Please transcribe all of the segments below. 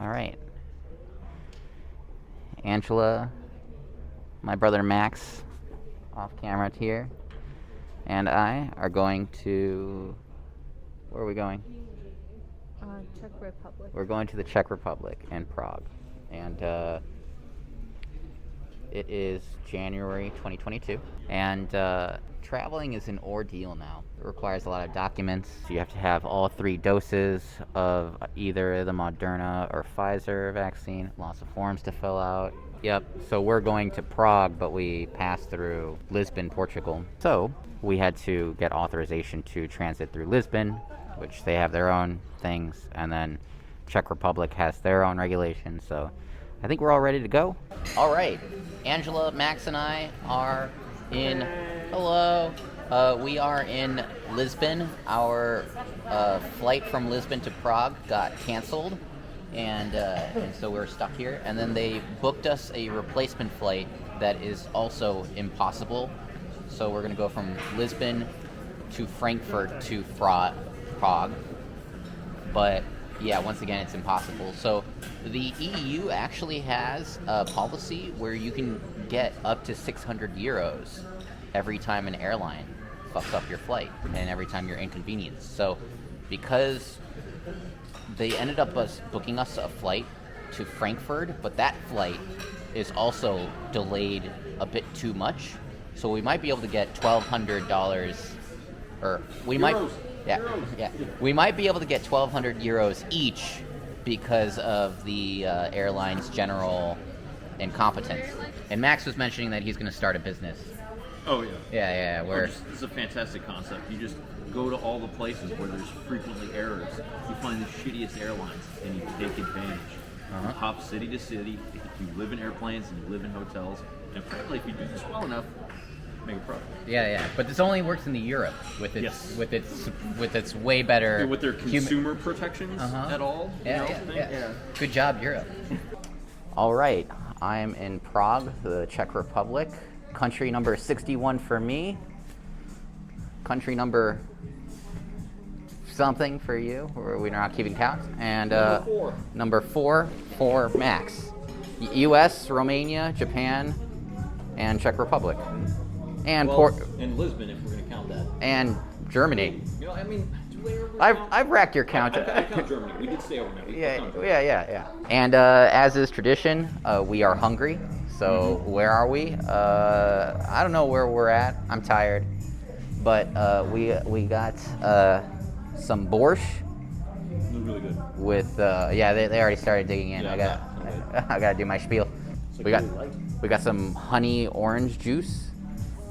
All right. Angela, my brother Max, off camera here, and I are going to. Where are we going? Czech Republic. We're going to the Czech Republic in Prague, and it is January 2022, and traveling is an ordeal now. It requires a lot of documents. You have to have all 3 doses of either the Moderna or Pfizer vaccine, lots of forms to fill out. Yep, so we're going to Prague, but we passed through Lisbon, Portugal. So we had to get authorization to transit through Lisbon, which they have their own things, and then Czech Republic has their own regulations. So I think we're all ready to go. All right, Angela, Max, and I are in. Hello. We are in Lisbon. Our flight from Lisbon to Prague got canceled, and so we're stuck here. And then they booked us a replacement flight that is also impossible. So we're gonna go from Lisbon to Frankfurt to Prague. But yeah, once again, it's impossible. So the EU actually has a policy where you can get up to 600 euros every time an airline fucks up your flight and every time you're inconvenienced. So because they ended up booking us a flight to Frankfurt, but that flight is also delayed a bit too much. So we might be able to get $1,200, or we might... Yeah. We might be able to get 1,200 euros each because of the airline's general incompetence. And Max was mentioning that he's going to start a business. Oh, yeah. Yeah. It's a fantastic concept. You just go to all the places where there's frequently errors. You find the shittiest airlines, and you take advantage. You hop city to city. You live in airplanes, and you live in hotels. And apparently, if you do this well enough, make a profit. Yeah. But this only works in the Europe with its way better with their consumer protections at all. Yeah. Good job, Europe. All right, I'm in Prague, the Czech Republic. Country number 61 for me. Country number something for you. We're not keeping count. And number 4 for Max. U.S., Romania, Japan, and Czech Republic. And in Lisbon, if we're going to count that. And Germany. You know, I mean, I've racked your count. I count Germany. We did stay overnight. Yeah. And as is tradition, we are hungry. So where are we? I don't know where we're at. I'm tired. But we got some borscht. Really good. With they already started digging in. Yeah, I gotta do my spiel. We got some honey orange juice.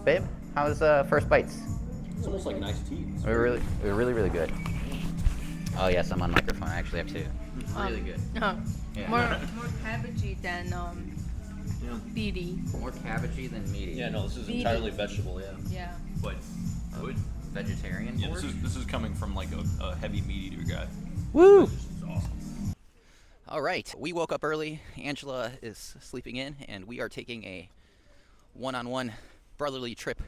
Babe, how was first bites? It's almost like nice tea. We're really good. Oh yes, I'm on microphone. I actually have 2. Really good. Yeah. More cabbagey than meaty. More cabbagey than meaty. Yeah, no, this is Meaty. entirely vegetable. Yeah. But good. Vegetarian. Yeah, this is coming from like a heavy meat eater guy. Woo! This is awesome. All right, we woke up early. Angela is sleeping in, and we are taking a one-on-one brotherly trip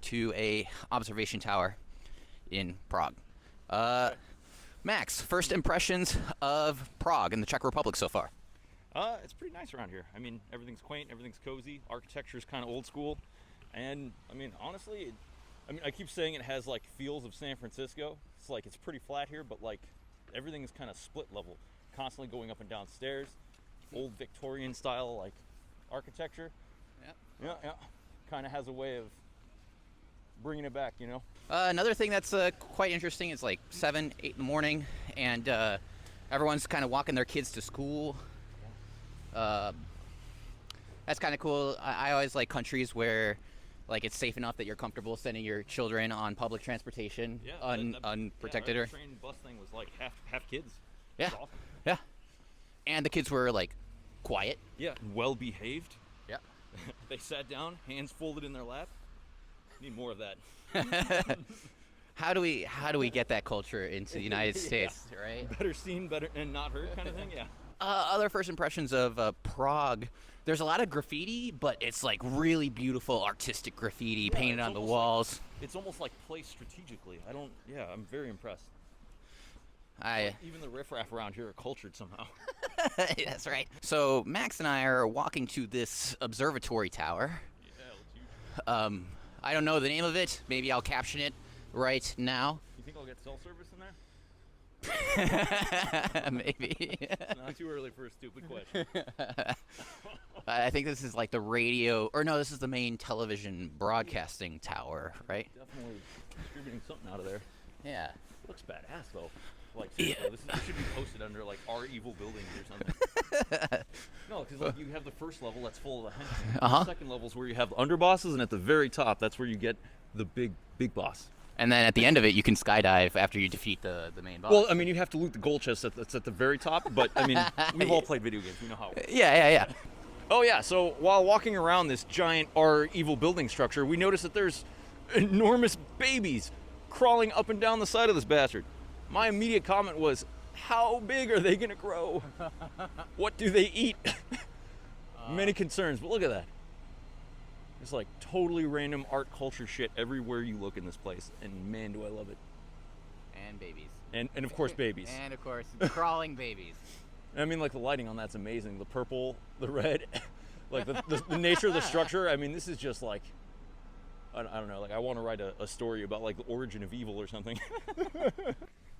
to a observation tower in Prague. Max, first impressions of Prague and the Czech Republic so far? It's pretty nice around here. I mean, everything's quaint, everything's cozy. Architecture's kind of old school, and I mean, honestly, I keep saying it has like feels of San Francisco. It's like it's pretty flat here, but like everything's kind of split level, constantly going up and down stairs. Old Victorian style like architecture. Yeah. Kind of has a way of bringing it back, you know. Another thing that's quite interesting is like 7, 8 in the morning, and everyone's kind of walking their kids to school. That's kind of cool. I always like countries where like it's safe enough that you're comfortable sending your children on public transportation unprotected. The train bus thing was like half kids. Yeah. Awesome. Yeah. And the kids were like quiet. Yeah, well behaved. Yeah. They sat down, hands folded in their lap. Need more of that. How do we get that culture into the United States, right? Better seen, better and not heard kind of thing. Yeah. Other first impressions of Prague. There's a lot of graffiti, but it's like really beautiful artistic graffiti painted on the walls. It's almost like placed strategically. I'm very impressed. Even the riffraff around here are cultured somehow. That's right. So Max and I are walking to this observatory tower. Yeah, it looks huge. I don't know the name of it. Maybe I'll caption it right now. You think I'll get cell service in there? Maybe. It's not too early for a stupid question. I think this is like the radio, or no, this is the main television broadcasting tower, right? Definitely distributing something out of there. Yeah. Looks badass though. Like seriously, this should be posted under like our evil buildings or something. No, because like you have the first level that's full of the henchmen. The second level is where you have the underbosses, and at the very top, that's where you get the big boss. And then at the end of it, you can skydive after you defeat the main boss. Well, I mean, you have to loot the gold chest that's at the very top, but I mean, we've all played video games. We know how it works. Yeah. Oh yeah, so while walking around this giant our evil building structure, we notice that there's enormous babies crawling up and down the side of this bastard. My immediate comment was, how big are they gonna grow? What do they eat? Many concerns, but look at that. There's like totally random art culture shit everywhere you look in this place, and man, do I love it. And babies. And of course babies. And of course, crawling babies. I mean, like the lighting on that's amazing. The purple, the red, like the nature of the structure. I mean, this is just like, I don't know. Like I want to write a story about like the origin of evil or something.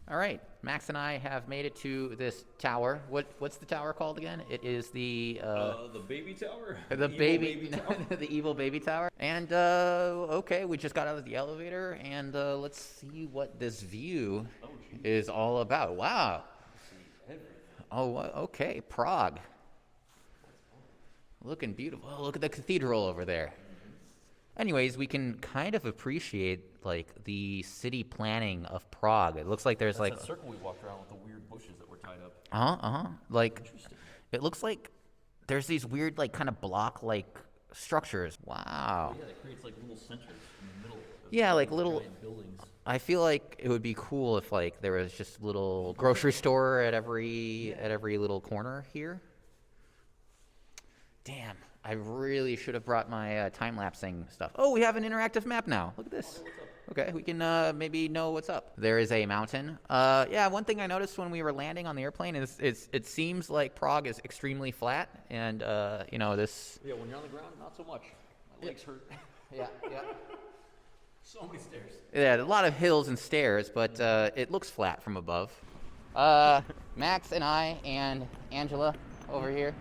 All right, Max and I have made it to this tower. What's the tower called again? It is the baby tower. the baby tower. the evil baby tower. And okay, we just got out of the elevator, and let's see what this view is all about. Wow. Oh, okay, Prague. Looking beautiful. Oh, look at the cathedral over there. Anyways, we can kind of appreciate like the city planning of Prague. It looks like there's like that circle we walked around with the weird bushes that were tied up. Like it looks like there's these weird like kind of block like structures. Wow. Yeah, it creates like little centers in the middle. Yeah, like little giant buildings. I feel like it would be cool if like there was just a little grocery store at every little corner here. Damn, I really should have brought my time-lapsing stuff. Oh, we have an interactive map now. Look at this. Okay, we can maybe know what's up. There is a mountain. Yeah, one thing I noticed when we were landing on the airplane is it seems like Prague is extremely flat, and you know this. Yeah, when you're on the ground, not so much. My legs hurt. Yeah. So many stairs. Yeah, a lot of hills and stairs, but it looks flat from above. Max and I and Angela over here.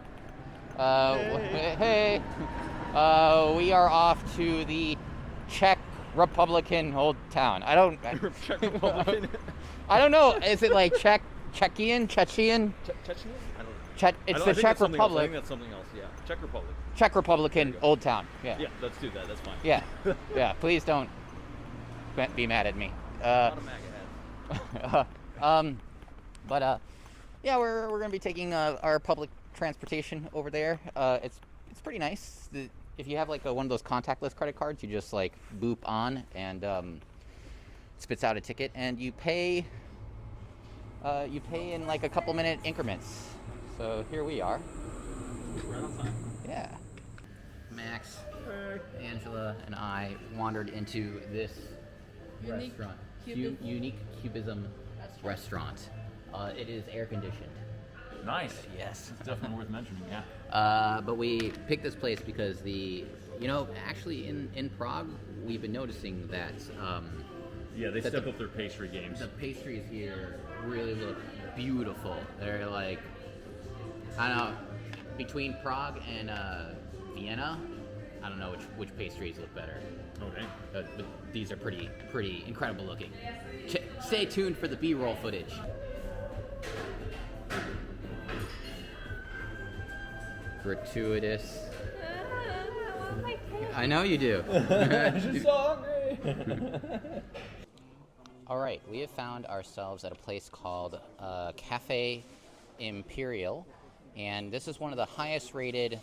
Hey. We are off to the Czech Republican old town. Czech Republican. I don't know. Is it like Czech, Czechian? Chechen? I don't know. It's the Czech I Republic. think that's something else. Yeah, Czech Republic. Czech Republican old town. Yeah. Yeah, let's do that. That's fine. Yeah. Please don't be mad at me. Not a MAGA hat. Yeah, we're gonna be taking our public transportation over there. It's pretty nice. If you have like one of those contactless credit cards, you just like boop on and spits out a ticket, and you pay in like a couple minute increments. So here we are. Right on time. Yeah. Max, Angela, and I wandered into this restaurant. Unique Cubism restaurant. It is air conditioned. Nice. Yes. It's definitely worth mentioning. Yeah. But we picked this place because actually in Prague, we've been noticing that. Yeah, they that step up their pastry games. The pastries here really look beautiful. They're like, I don't know, between Prague and Vienna, I don't know which pastries look better. Okay. But these are pretty incredible looking. Stay tuned for the B-roll footage. Gratuitous. I know you do. She's so hungry. All right, we have found ourselves at a place called Cafe Imperial, and this is one of the highest rated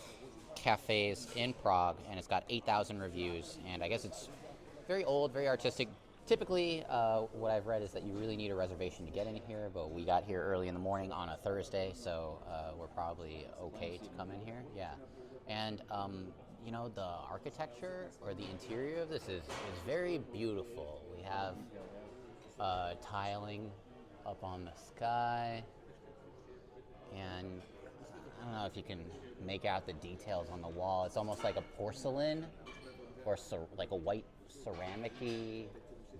cafes in Prague, and it's got 8,000 reviews, and I guess it's very old, very artistic. Typically, what I've read is that you really need a reservation to get in here, but we got here early in the morning on a Thursday, so we're probably okay to come in here. Yeah, and the architecture or the interior of this is very beautiful. We have tiling up on the sky, and if you can make out the details on the wall. It's almost like a porcelain or like a white ceramic-y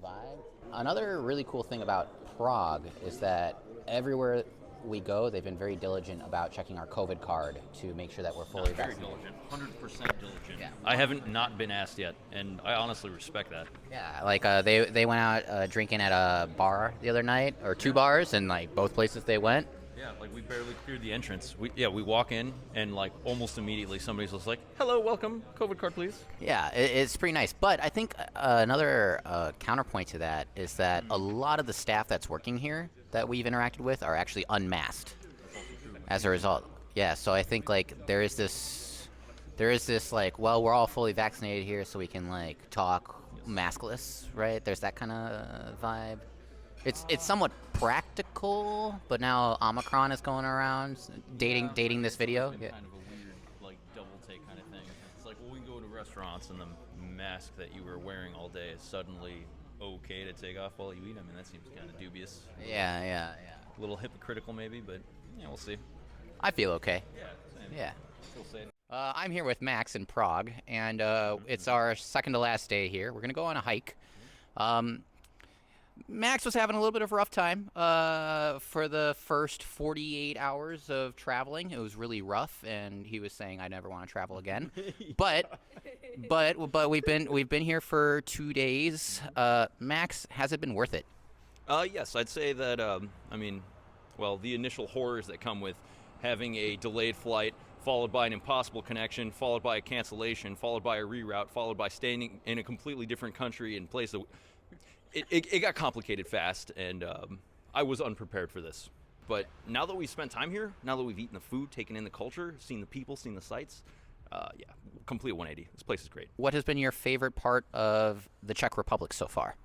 vibe. Another really cool thing about Prague is that everywhere we go, they've been very diligent about checking our COVID card to make sure that we're fully vaccinated. Very diligent, 100% diligent. Yeah. I haven't not been asked yet, and I honestly respect that. Yeah, like they went out drinking at a bar the other night, or two bars, and like both places they went. Yeah, like we barely cleared the entrance. We walk in, and like almost immediately somebody's just like, "Hello, welcome, COVID card, please." Yeah, it's pretty nice. But I think another counterpoint to that is that a lot of the staff that's working here that we've interacted with are actually unmasked as a result. Yeah, so I think like there is this like, well, we're all fully vaccinated here, so we can like talk maskless, right? There's that kind of vibe. It's somewhat practical, but now Omicron is going around dating this video. It's been kind of a weird, like, double take kind of thing. It's like, well, we can go to restaurants and the mask that you were wearing all day is suddenly okay to take off while you eat. I mean, that seems kind of dubious. Yeah. A little hypocritical maybe, but yeah, we'll see. I feel okay. Yeah, same. Yeah. Still same. I'm here with Max in Prague, and it's our second to last day here. We're going to go on a hike. Max was having a little bit of a rough time for the first 48 hours of traveling. It was really rough, and he was saying, "I never want to travel again." But we've been here for 2 days. Max, has it been worth it? Yes, I'd say that. I mean, well, the initial horrors that come with having a delayed flight, followed by an impossible connection, followed by a cancellation, followed by a reroute, followed by staying in a completely different country and place. It got complicated fast, and I was unprepared for this. But now that we've spent time here, now that we've eaten the food, taken in the culture, seen the people, seen the sights, yeah, complete 180. This place is great. What has been your favorite part of the Czech Republic so far?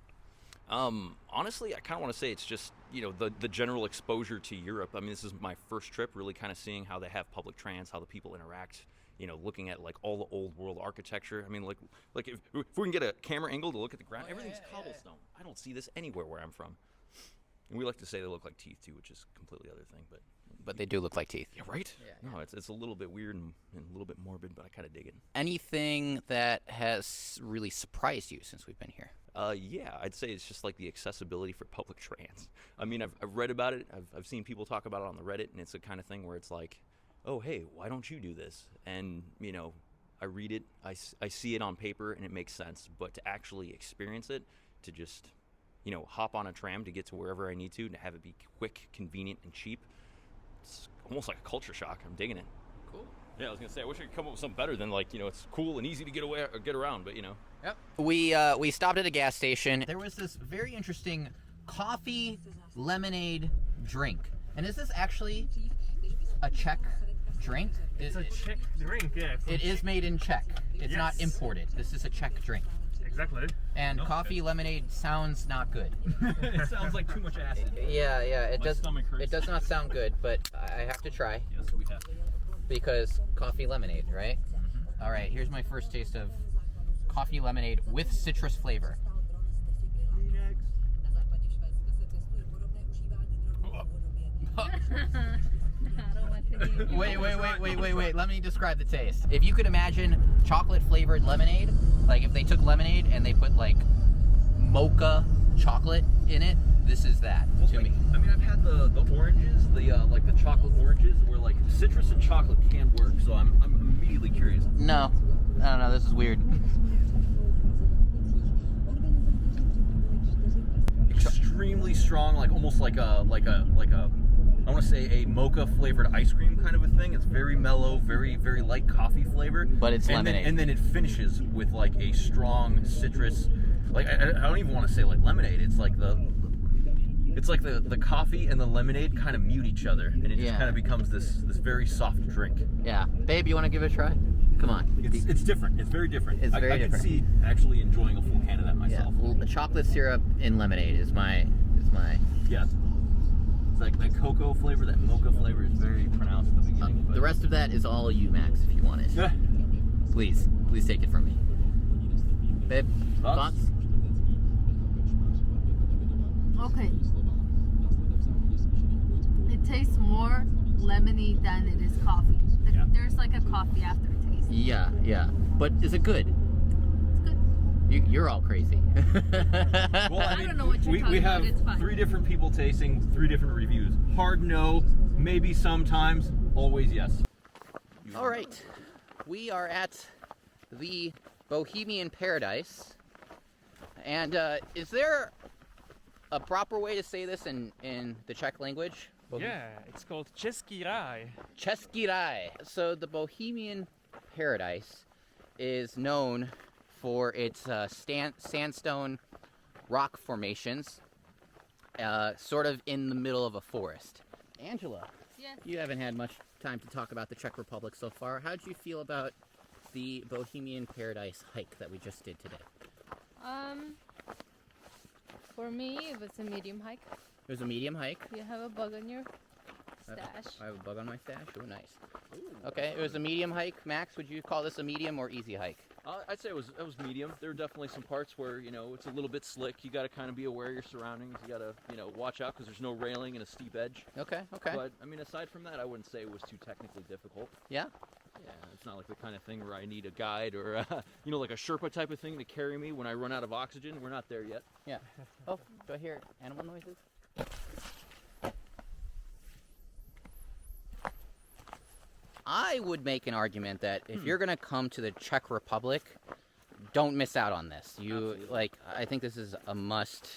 Honestly, I kind of want to say it's just, the general exposure to Europe. I mean, this is my first trip, really kind of seeing how they have public trans, how the people interact, looking at like all the old world architecture. I mean, like if we can get a camera angle to look at the ground, everything's cobblestone. I don't see this anywhere where I'm from. And we like to say they look like teeth too, which is a completely other thing, but they do look like teeth. Yeah, right? Yeah. No, it's a little bit weird and a little bit morbid, but I kind of dig it. Anything that has really surprised you since we've been here? Yeah, I'd say it's just like the accessibility for public trans. I mean, I've read about it. I've seen people talk about it on the Reddit, and it's the kind of thing where it's like, oh, hey, why don't you do this? And, I read it, I see it on paper, and it makes sense. But to actually experience it, to just, hop on a tram to get to wherever I need to have it be quick, convenient, and cheap, it's almost like a culture shock. I'm digging it. Cool. Yeah, I was going to say, I wish I could come up with something better than, like, it's cool and easy to get away or get around, but, Yep. We stopped at a gas station. There was this very interesting coffee lemonade drink. And is this actually a Czech drink? It's a Czech drink, yeah. It is made in Czech. It's not imported. This is a Czech drink. Exactly. And coffee lemonade sounds not good. It sounds like too much acid. Yeah, it My does. stomach hurts. It does not sound good, but I have to try Yes, we have. because coffee lemonade, right? Mm-hmm. All right, here's my first taste of coffee lemonade with citrus flavor. Wait. Let me describe the taste. If you could imagine chocolate flavored lemonade, like if they took lemonade and they put like mocha chocolate in it, this is that to me. I mean, I've had the oranges, the chocolate oranges, where like citrus and chocolate can work. So I'm immediately curious. No, I don't know. This is weird. Extremely strong, like almost like a I want to say a mocha flavored ice cream kind of a thing. It's very mellow, very, very light coffee flavor. But it's lemonade. And then it finishes with like a strong citrus, like I don't even want to say like lemonade. It's like the coffee and the lemonade kind of mute each other, and it just kind of becomes this very soft drink. Yeah, babe, you want to give it a try? Come on. It's different. It's very different. It's very different. I could see actually enjoying a full can of that myself. Yeah, well, the chocolate syrup in lemonade is my. Yeah. It's like that cocoa flavor, that mocha flavor is very pronounced at the beginning. The rest of that is all you, Max, if you want it. Please take it from me. Babe, thoughts? Okay. It tastes more lemony than it is coffee. There's like a coffee aftertaste. Yeah, yeah. But is it good? It's good. You're all crazy. Well, I don't know what you're talking we about. have It's fine. 3 different people tasting 3 different reviews. Hard no, maybe sometimes, always yes. All right, we are at the Bohemian Paradise, and is there a proper way to say this in the Czech language? Yeah, it's called Český ráj. Český ráj. So the Bohemian Paradise is known for its sandstone rock formations, sort of in the middle of a forest. Angela, Yes. you haven't had much time to talk about the Czech Republic so far. How did you feel about the Bohemian Paradise hike that we just did today? For me, it was a medium hike. It was a medium hike. You have a bug on your stash. I have a bug on my stash. Oh, nice. Okay, it was a medium hike. Max, would you call this a medium or easy hike? I'd say it was medium. There were definitely some parts where, it's a little bit slick. You got to kind of be aware of your surroundings. You got to, watch out because there's no railing and a steep edge. Okay. But, aside from that, I wouldn't say it was too technically difficult. Yeah? Yeah, it's not like the kind of thing where I need a guide or, like a Sherpa type of thing to carry me when I run out of oxygen. We're not there yet. Yeah. Oh, do I hear animal noises? I would make an argument that if you're going to come to the Czech Republic, don't miss out on this. Absolutely. I think this is a must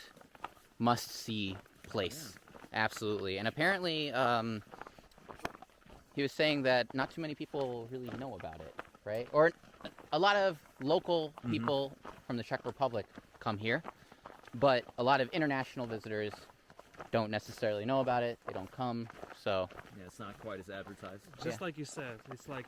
see place. Yeah. Absolutely. And apparently he was saying that not too many people really know about it, right? Or a lot of local people from the Czech Republic come here, but a lot of international visitors don't necessarily know about it. They don't come, so Yeah, it's not quite as advertised. Just like you said, it's like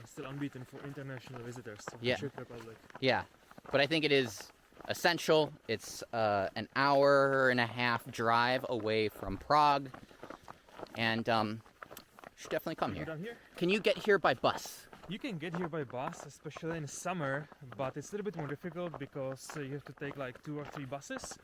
still unbeaten for international visitors to Yeah. the Czech Republic. yeah. But I think it is essential. It's an hour and a half drive away from Prague, and you should definitely come You here. down here? Can you get here by bus? You can get here by bus, especially in summer, but it's a little bit more difficult because you have to take like 2 or 3 buses.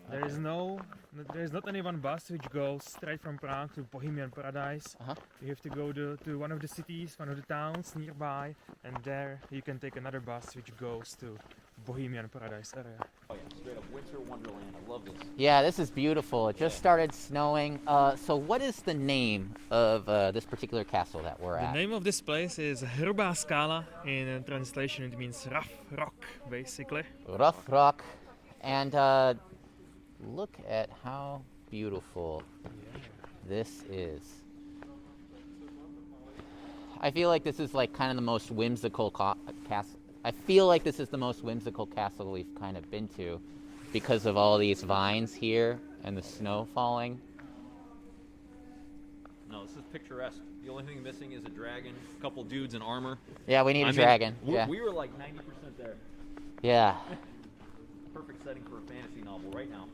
There's not any one bus which goes straight from Prague to Bohemian Paradise. Uh-huh. You have to go to one of the cities, one of the towns nearby, and there you can take another bus which goes to Bohemian Paradise area. Oh yeah, straight up winter wonderland. I love this. Yeah, this is beautiful. It just started snowing. So what is the name of this particular castle that we're The at? name of this place is Hrubá skala. In translation it means rough rock, basically. Rough Rock. And look at how beautiful this is. I feel like this is like kind of the most whimsical castle. I feel like this is the most whimsical castle we've kind of been to because of all these vines here and the snow falling. No, this is picturesque. The only thing missing is a dragon, a couple dudes in armor. Yeah, we need a dragon. Yeah. We were like 90% there. Yeah. Perfect setting for a fantasy novel right now.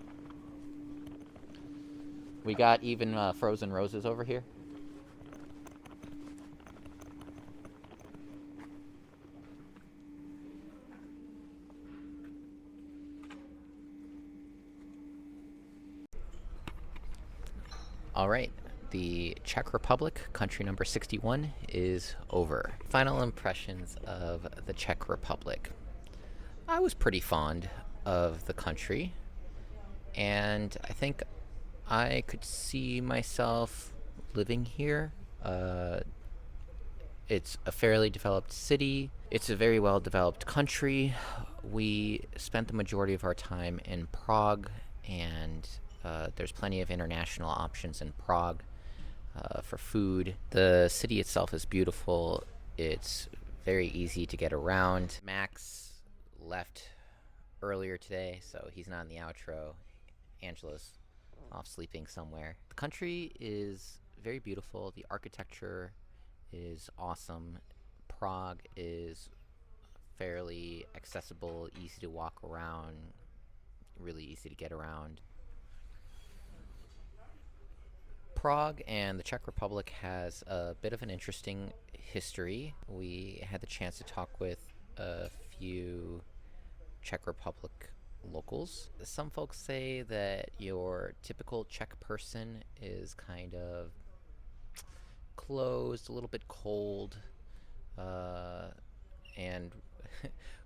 We got even frozen roses over here. All right, the Czech Republic, country number 61, is over. Final impressions of the Czech Republic. I was pretty fond of the country, and I think I could see myself living here. It's a fairly developed city. It's a very well developed country. We spent the majority of our time in Prague, and there's plenty of international options in Prague for food. The city itself is beautiful. It's very easy to get around. Max left earlier today, so he's not in the outro. Angela's off sleeping somewhere. The country is very beautiful. The architecture is awesome. Prague is fairly accessible, easy to walk around, really easy to get around. Prague and the Czech Republic has a bit of an interesting history. We had the chance to talk with a few Czech Republic locals. Some folks say that your typical Czech person is kind of closed, a little bit cold, and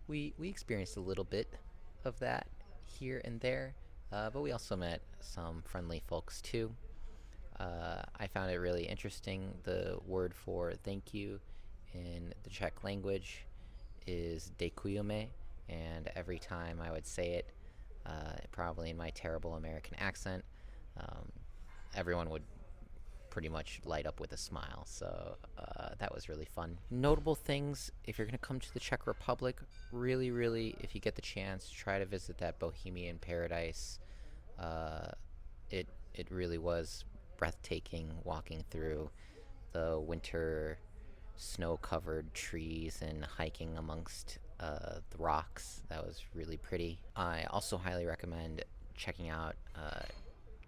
we experienced a little bit of that here and there, but we also met some friendly folks too. I found it really interesting. The word for thank you in the Czech language is děkujeme, and every time I would say it, probably in my terrible American accent, everyone would pretty much light up with a smile. So that was really fun. Notable things, if you're going to come to the Czech Republic, really, if you get the chance, try to visit that Bohemian Paradise. It really was breathtaking walking through the winter snow-covered trees and hiking amongst the rocks. That was really pretty. I also highly recommend checking out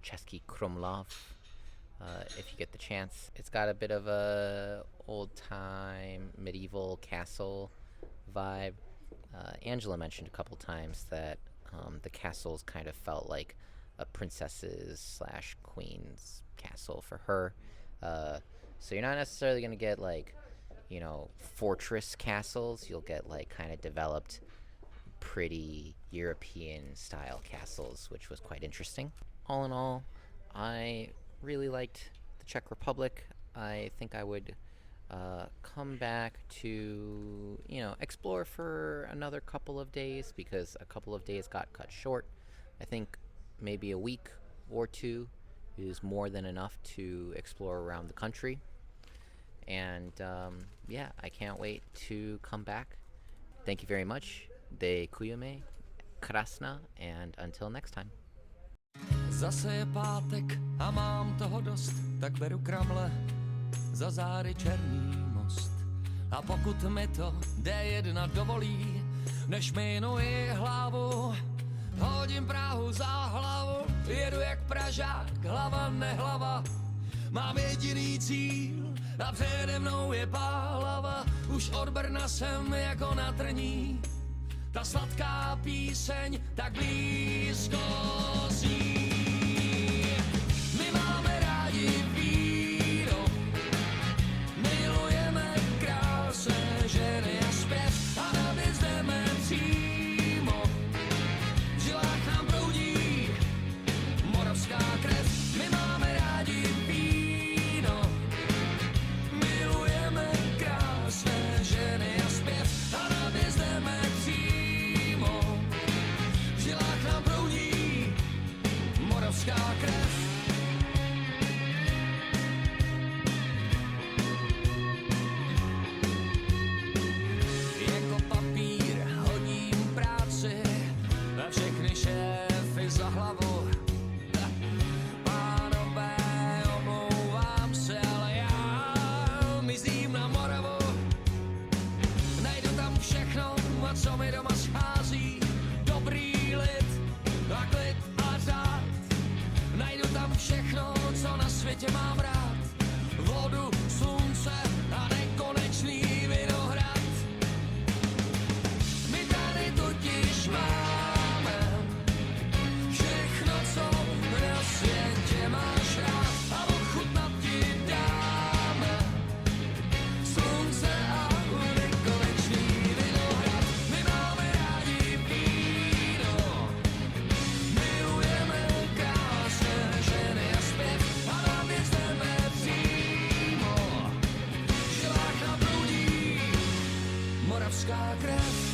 Český Krumlov if you get the chance. It's got a bit of a old-time medieval castle vibe. Angela mentioned a couple times that the castles kind of felt like a princess's / queen's castle for her. So you're not necessarily going to get like, you know, fortress castles. You'll get like kind of developed, pretty European style castles, which was quite interesting. All in all, I really liked the Czech Republic. I think I would come back to, you know, explore for another couple of days, because a couple of days got cut short. I think maybe a week or two is more than enough to explore around the country. And yeah, I can't wait to come back. Thank you very much. Děkujeme, krásná, and until next time. Zase je pátek a mám toho dost, tak beru kramle, za zády černý most. A pokud mi to D1 dovolí, než minuji hlavu, hodím Prahu za hlavu, jedu jak Pražák, hlava nehlava. Mám jediný cíl a přede mnou je Pálava. Už od Brna jsem jako na trní, ta sladká píseň tak blízko zní. My máme rádi víno, milujeme krásné ženy a zpěv a navíc jdeme přímo. V žilách nám proudí moravská krev. My máme rádi víno, milujeme krásné ženy a zpěv a navíc jdeme přímo. V žilách nám proudí moravská krev. Jako papír hodím práci na všechny šéfy za hlavu. Pánové, omlouvám se, ale já mizím na Moravu. Najdu tam všechno, a co mi doma schází. Dobrý lid a klid a řád. Najdu tam všechno, co na světě mám rád. Vodu, slunce a nekonečný vinohrad. My tady totiž máme všechno, co na světě máš rád. A ochutnat ti dáme slunce a nekonečný vinohrad. My máme rádi víno, milujeme krásné ženy a zpěv a navíc jdeme přímo. V žilách nám proudí moravská krev.